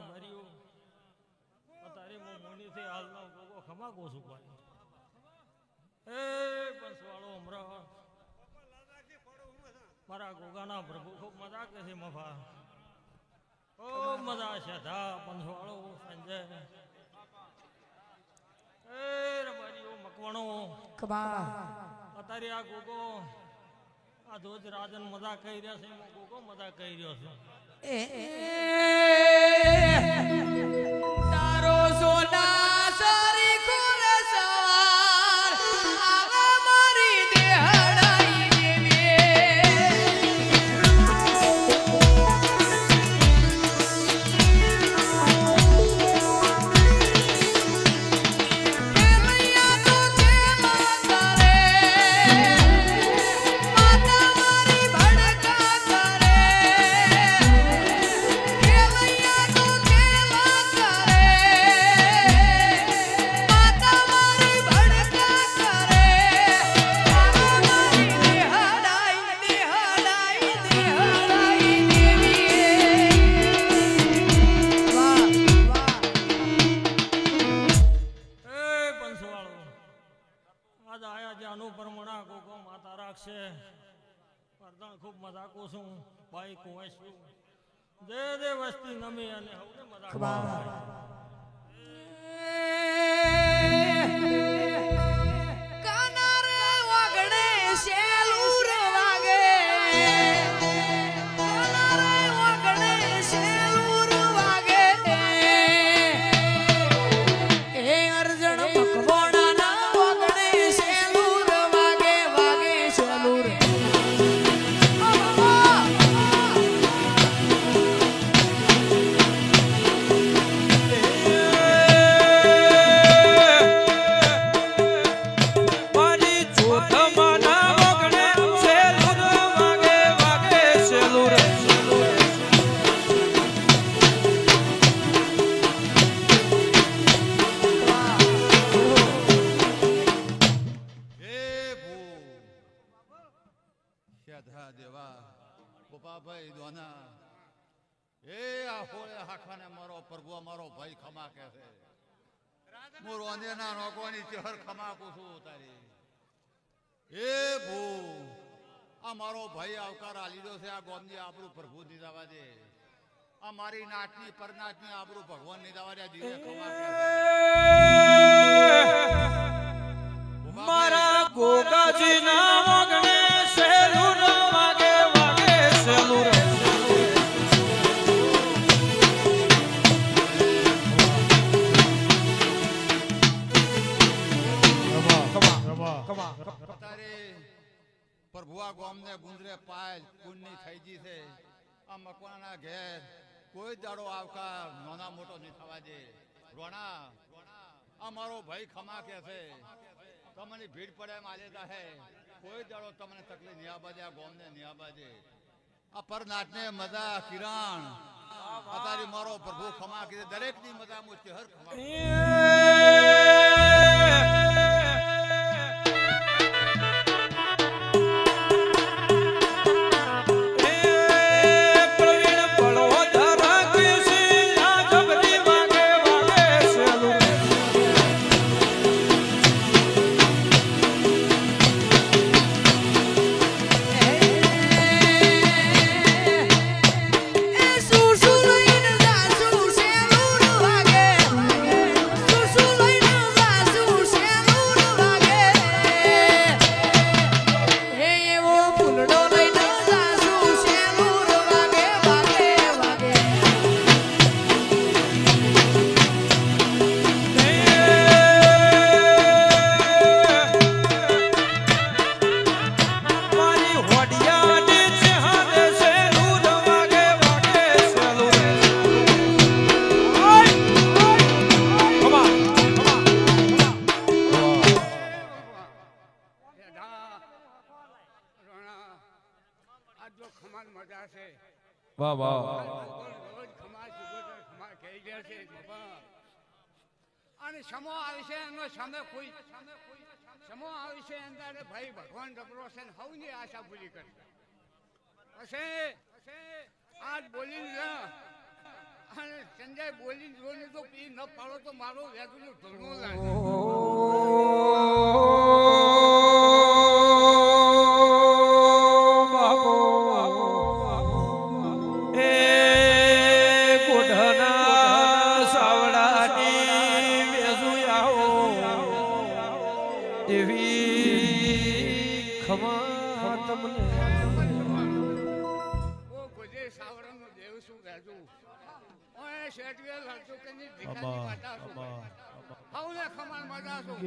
ભર્યું તારી મોની થી હાલનો ગોગો ખમા ગોસુ ભાઈ એ પંચવાળો હમણાં મારા ગોગાના પ્રભુ ખૂબ મજા કે છે મફા ખૂબ મજા છે ધા પંચવાળો સંજય એ રબારીઓ મકવાણો અત્યારે આ ગોગો આ ધોજ રાજન મજા કહી રહ્યા છે એમાં ગોગો મજા કહી રહ્યો છે તારો સોના સારી ખોરે સવાર આવે મારી દેહડાઈ ખૂબ મજાકો છું ભાઈ કુંવશું જે જે વસ્તી નમી અને હવે મજાક કાનાર વાગડે શેલુર વાગે કાનાર વાગડે શેલુર વાગે એ અર્જણ મકવાણાના વાગડે શેલુર વાગે વાગે શેલુર મારો ભાઈ આવકાર આ લીધો છે આ ગોમની આબરૂ પ્રભુ દીધાવા દે આ મારી નાટની પરનાટની આબરૂ ભગવાન દીધાવા દે દીવે ખમા કે મારા ગોગાજી ના વાગણે શેલુર વાગે વાગે શેલુર પ્રભુઆ ગોમને ગુંદરે પાય પુણ્ય થઈ ગઈ છે આ મકવાના ઘેર કોઈ દાડો આવકાર નાના મોટો નહીં થવા દે રોણા આ મારો ભાઈ ખમા કે છે તમને ભીડ પડે એમ આલેતા હે કોઈ દાડો તમને તકલીફ નહીં આબાદે આ ગોમને નહીં આબાદે આ પરનાટને મજા કિરણ અત્યારે મારો પ્રભુ ખમા કે દરેક ની મજા મુજકે હર ખમા વાહ વાહ અને સમો આવશે એનો સામે કોઈ સમો આવશે અંદર ભાઈ ભગવાન ડબરો છે હવની આશા પૂરી કરશે પછી આજ બોલી અને સંજય બોલી જોઈને તો પી ન પાડો તો મારો વેદનું ધૂળનું લાગે. ઓ ગોજે સાવરણનો દેવ શું વેદું. ઓય શેઠવેલ હરતો કે ની ભિખારી માતા છું. હવલે ખમાન મજા છું.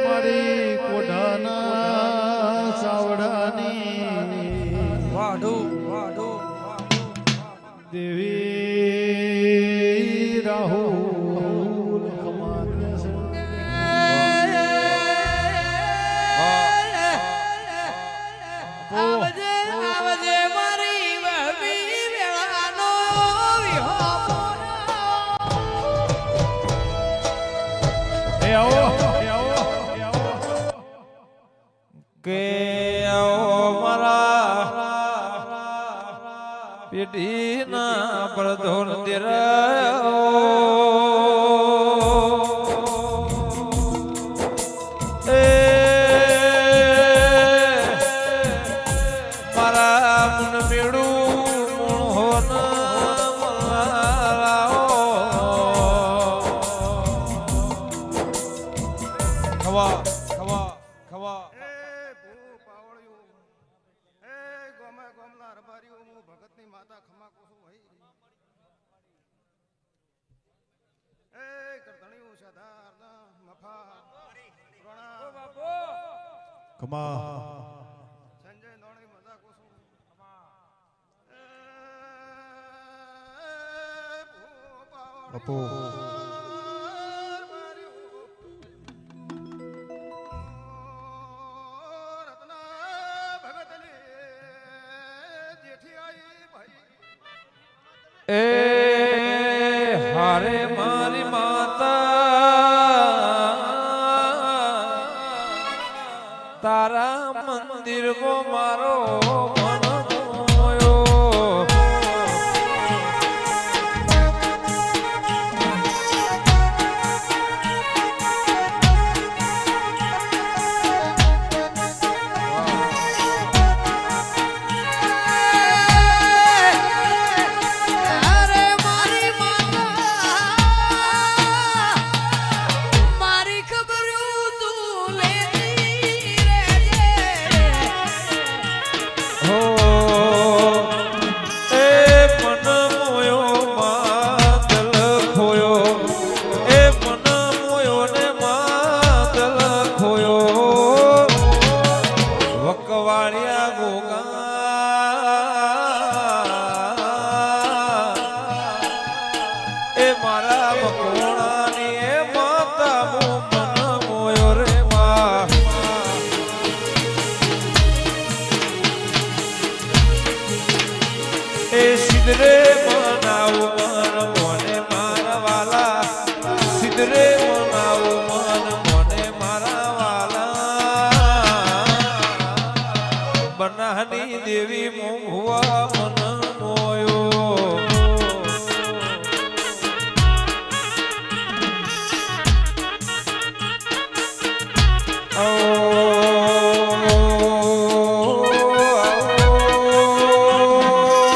મારી કોઢાના સાવડાની દેવી રાહુલ આવજે આવજે મારી વહવી વેળાનો વિહોમો. કે આવો મારા પેઢીના પ્રધોન મારા મન મેળું હોન ખવા ખવા ખવા સંજય નોણી મજા કોસું બાપુ એ હારે મારી માતા તારા મંદિરમાં મારો મન મોયો અરે મારી માતા મારી ખબરું તું લેતી રહેજે. હો એ મન મોયો માતલ ખોયો એ મન મોયો ને માતલ ખોયો વકવાળિયા ગોગા એ મારા મકોણાની એ માતા મો મન મોયો રે મા એ સિદ્ધરે મનાવું મન મોને મારા વાલા સિદ્ધરે મનાવું મન મોને મારા વાલા બનાની દેવી મોહવા